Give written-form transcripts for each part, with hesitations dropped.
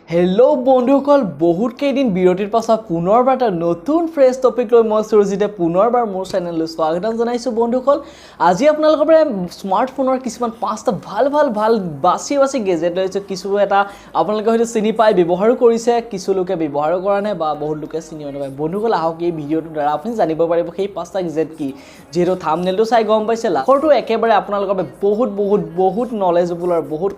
Hello' বন্ধুসকল, বহুত কেইদিন বিৰতিৰ পাছত পুনৰবাৰ এটা নতুন ফ্ৰেছ টপিক লৈ মই সুৰজিতে পুনৰবাৰ মোৰ চেনেললৈ স্বাগতম জনাইছোঁ। বন্ধুসকল, আজি আপোনালোকৰ পৰা স্মাৰ্টফোনৰ কিছুমান পাঁচটা ভাল বাছি গেজেট লৈছোঁ। কিছু এটা আপোনালোকে হয়তো চিনি পাই ব্যৱহাৰো কৰিছে, কিছু লোকে ব্যৱহাৰো কৰা নাই বা বহুত লোকে চিনিও নাপায়। বন্ধুসকল, আহক এই ভিডিঅ'টোৰ দ্বাৰা আপুনি জানিব পাৰিব সেই পাঁচটা গেজেট কি। যিহেতু থাম্বনেইলটো চাই গম পাইছে, লাখৰটো একেবাৰে আপোনালোকৰ বাবে বহুত নলেজেবল আৰু বহুত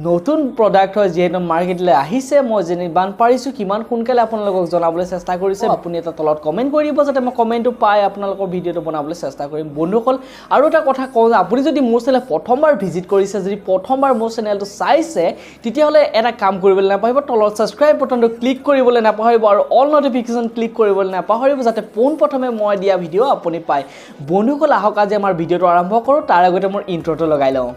নতুন প্ৰডাক্ট হয়, যিহেতু মাৰ্কেটলৈ আহিছে। মই যিমান পাৰিছোঁ কিমান সোনকালে আপোনালোকক জনাবলৈ চেষ্টা কৰিছে। আপুনি এটা তলত কমেণ্ট কৰি দিব, যাতে মই কমেণ্টটো পাই আপোনালোকৰ ভিডিঅ'টো বনাবলৈ চেষ্টা কৰিম। বন্ধুসকল, আৰু এটা কথা কওঁ যে আপুনি যদি মোৰ চেনেল প্ৰথমবাৰ ভিজিট কৰিছে, যদি প্ৰথমবাৰ মোৰ চেনেলটো চাইছে, তেতিয়াহ'লে এটা কাম কৰিবলৈ নাপাহৰিব, তলত ছাবস্ক্ৰাইব বাটনটো ক্লিক কৰিবলৈ নাপাহৰিব আৰু অল নটিফিকেশ্যন ক্লিক কৰিবলৈ নাপাহৰিব, যাতে পোনপ্ৰথমে মই দিয়া ভিডিঅ' আপুনি পায়। বন্ধুসকল, আহক আজি আমাৰ ভিডিঅ'টো আৰম্ভ কৰোঁ। তাৰ আগতে মোৰ ইন্ট্ৰটো লগাই লওঁ।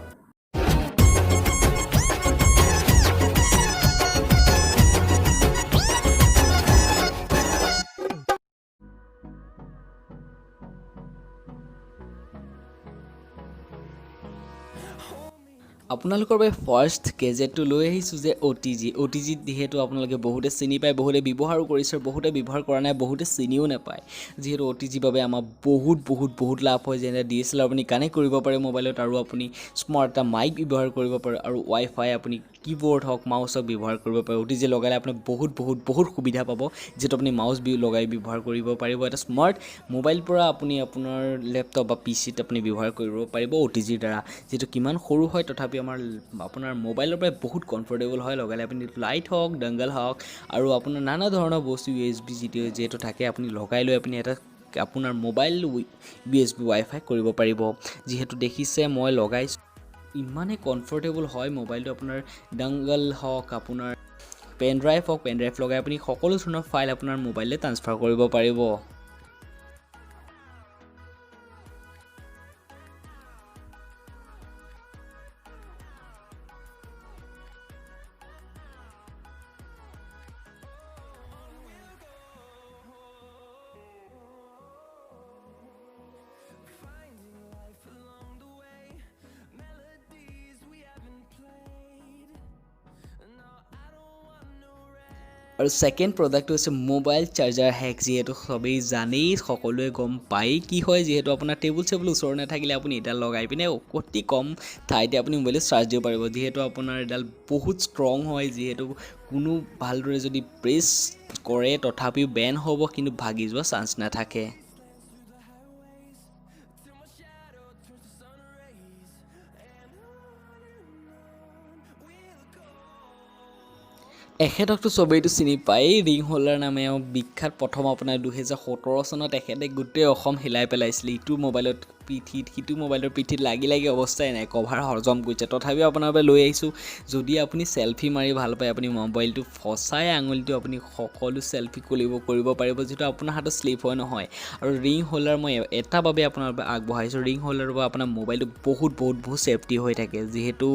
আপোনালোকৰ বাবে ফাৰ্ষ্ট গেজেটটো লৈ আহিছোঁ যে অ'টিজি যিহেতু আপোনালোকে বহুতে চিনি পায়, বহুতে ব্যৱহাৰো কৰিছে, বহুতে ব্যৱহাৰ কৰা নাই, বহুতে চিনিও নাপায়। যিহেতু অ'টিজিৰ বাবে আমাৰ বহুত লাভ হয়। যেনে DSLR আপুনি কানেক্ট কৰিব পাৰে মোবাইলত, আৰু আপুনি স্মাৰ্ট এটা মাইক ব্যৱহাৰ কৰিব পাৰে, আৰু ৱাইফাই আপুনি কীবৰ্ড হওক মাউচ হওক ব্যৱহাৰ কৰিব পাৰে। অ'টিজি লগালে আপুনি বহুত সুবিধা পাব, যিহেতু আপুনি মাউচ লগাই ব্যৱহাৰ কৰিব পাৰিব। এটা স্মাৰ্ট মোবাইল পৰা আপুনি আপোনাৰ লেপটপ বা PCত আপুনি ব্যৱহাৰ কৰিব পাৰিব অ'টিজিৰ দ্বাৰা। যিহেতু কিমান সৰু হয়, তথাপি আপোনাৰ মোবাইলৰ পৰা বহুত কমফৰ্টেবল হয়। লগালে আপুনি লাইট হওক, ডাংগল হওক, আৰু আপোনাৰ নানা ধৰণৰ বস্তু USB যিহেতু থাকে, আপুনি লগাই লৈ আপুনি এটা আপোনাৰ মোবাইল USB ৱাইফাই কৰিব পাৰিব। যিহেতু দেখিছে মই লগাইছোঁ, ইমানেই কমফৰ্টেবল হয় মোবাইলটো। আপোনাৰ ডাংগল হওক, আপোনাৰ পেন ড্ৰাইভ লগাই আপুনি সকলো ধৰণৰ ফাইল আপোনাৰ মোবাইললৈ ট্ৰান্সফাৰ কৰিব পাৰিব। আৰু ছেকেণ্ড প্ৰডাক্টটো হৈছে মোবাইল চাৰ্জাৰ হেক। যিহেতু সবেই জানেই, সকলোৱে গম পায় কি হয়। যিহেতু আপোনাৰ টেবুল ওচৰত নাথাকিলে আপুনি এডাল লগাই পিনে অতি কম ঠাইতে আপুনি মোবাইলটো চাৰ্জ দিব পাৰিব। যিহেতু আপোনাৰ এডাল বহুত ষ্ট্ৰং হয়, যিহেতু কোনো ভালদৰে যদি প্ৰেছ কৰে তথাপিও বেন হ'ব, কিন্তু ভাগি যোৱা চান্স নাথাকে। এখেতকতো চবেইটো চিনি পায়, ৰিং হোল্ডাৰ নামে বিখ্যাত। প্ৰথম আপোনাৰ 2017 চনত এখেতে গোটেই অসম হিলাই পেলাইছিলে। ইটো মোবাইলত পিঠিত, সিটো মোবাইলৰ পিঠিত লাগি অৱস্থাই নাই, কভাৰ হজম কৰিছে। তথাপিও আপোনাৰ বাবে লৈ আহিছোঁ। যদি আপুনি চেলফি মাৰি ভাল পায়, আপুনি মোবাইলটো ফচাই আঙুলিটো আপুনি সকলো চেলফি কৰিব পাৰিব, যিটো আপোনাৰ হাতত শ্লিপ হয় নহয়। আৰু ৰিং হোল্ডাৰ মই এটা বাবে আপোনাৰ বাবে আগবঢ়াইছোঁ। ৰিং হোল্ডাৰৰ পৰা আপোনাৰ মোবাইলটো বহুত ছেফটি হৈ থাকে। যিহেতু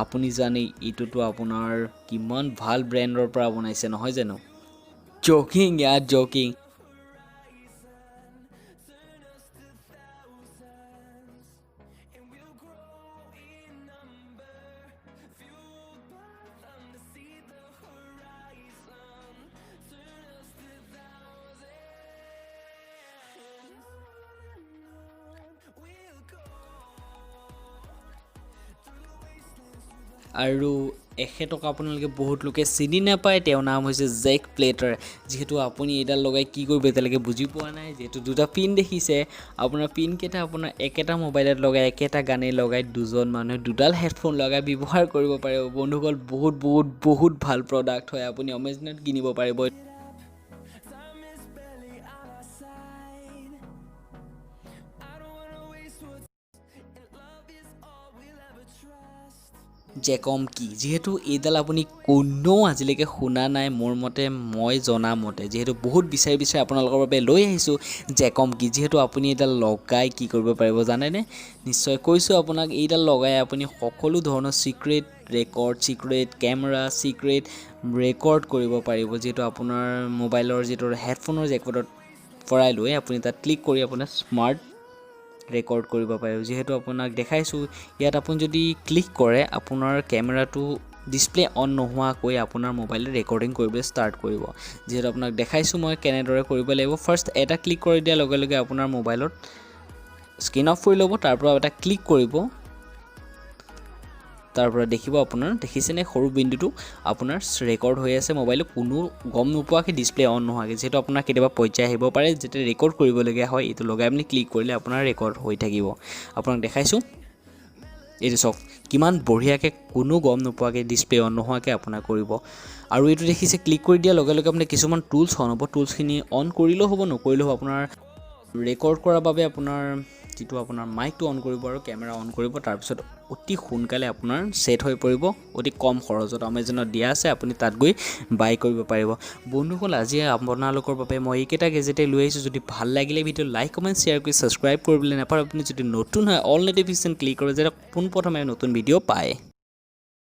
আপুনি জানে এইটোতো আপোনাৰ কিমান ভাল ব্ৰেণ্ডৰ পৰা বনাইছে, নহয় জানো? জকিং। আৰু এখেতক আপোনালোকে বহুত লোকে চিনি নাপায়, তেওঁৰ নাম হৈছে জেক প্লেটাৰ। যিহেতু আপুনি এইডাল লগাই কি কৰিব এতিয়ালৈকে বুজি পোৱা নাই। যিহেতু দুটা পিন দেখিছে, আপোনাৰ পিনকেইটা আপোনাৰ একেটা মোবাইলত লগাই, একেটা গানে লগাই দুজন মানুহে দুডাল হেডফোন লগাই ব্যৱহাৰ কৰিব পাৰিব। বন্ধুসকল, বহুত ভাল প্ৰডাক্ট হয়। আপুনি অমেজনত কিনিব পাৰিব। জেকম কি, যিহেতু এইডাল আপুনি কোনেও আজিলৈকে শুনা নাই মোৰ মতে, মই জনা মতে। যিহেতু বহুত বিচাৰি আপোনালোকৰ বাবে লৈ আহিছোঁ জেকম কি। যিহেতু আপুনি এইডাল লগাই কি কৰিব পাৰিব জানেনে? নিশ্চয় কৈছোঁ আপোনাক, এইডাল লগাই আপুনি সকলো ধৰণৰ চিক্ৰেট কেমেৰা ৰেকৰ্ড কৰিব পাৰিব। যিহেতু আপোনাৰ মোবাইলৰ যিটো হেডফোনৰ জেকপটত ভৰাই লৈ আপুনি তাত ক্লিক কৰি আপোনাৰ স্মাৰ্ট ৰেকৰ্ড কৰিব পাৰিব। যিহেতু আপোনাক দেখাইছোঁ, ইয়াত আপুনি যদি ক্লিক কৰে আপোনাৰ কেমেৰাটো ডিসপ্লে অন নোহোৱাকৈ আপোনাৰ মোবাইলে ৰেকৰ্ডিং কৰিবলৈ ষ্টাৰ্ট কৰিব যেহেতু আপোনাক দেখাইছোঁ মই কেনেদৰে কৰিব লাগিব ফাৰ্ষ্ট এটা ক্লিক কৰি দিয়াৰ লগে লগে আপোনাৰ মোবাইলত স্ক্ৰিন অফ কৰি ল'ব তাৰ পৰা এটা ক্লিক কৰিব তাৰ পৰা দেখিব আপোনাৰ দেখিছেনে সৰু বিন্দুটো আপোনাৰ ৰেকৰ্ড হৈ আছে মোবাইলত কোনো গম নোপোৱাকৈ ডিসপ্লে অন নোহোৱাকৈ যেহেতু আপোনাৰ কেতিয়াবা পৰ্যায় আহিব পাৰে যেতিয়া ৰেকৰ্ড কৰিবলগীয়া হয় এইটো লগাই আপুনি ক্লিক কৰিলে আপোনাৰ ৰেকৰ্ড হৈ থাকিব আপোনাক দেখাইছোঁ এইটো চাওক কিমান বঢ়িয়াকৈ কোনো গম নোপোৱাকৈ ডিসপ্লে অন নোহোৱাকৈ আপোনাৰ কৰিব আৰু এইটো দেখিছে ক্লিক কৰি দিয়াৰ লগে লগে আপুনি কিছুমান টুলছ অন হ'ব টুলছখিনি অন কৰিলেও হ'ব নকৰিলেও হ'ব আপোনাৰ ৰেকৰ্ড কৰাৰ বাবে আপোনাৰ যেটো আপোনাৰ মাইকটো অন কৰিব আৰু কেমেৰা অন কৰিব তাৰ পিছত অতি সোনকালে আপোনাৰ সেট হৈ পৰিব অতি কম খৰচত Amazonত দিয়া আছে আপুনি তাত গৈ বাই কৰিব পাৰিব বন্ধুসকল আজি আপোনালোকৰ বাবে মই এইকেইটা গেজেটে লৈ আহিছোঁ যদি ভাল লাগিলে ভিডিও লাইক কমেন্ট শেয়াৰ কৰি সাবস্ক্ৰাইব কৰিবলৈ নাপাৰে আপুনি যদি নতুন হয় অল নটিফিকেশন ক্লিক কৰে যেন পোনপ্ৰথমে নতুন ভিডিও পায়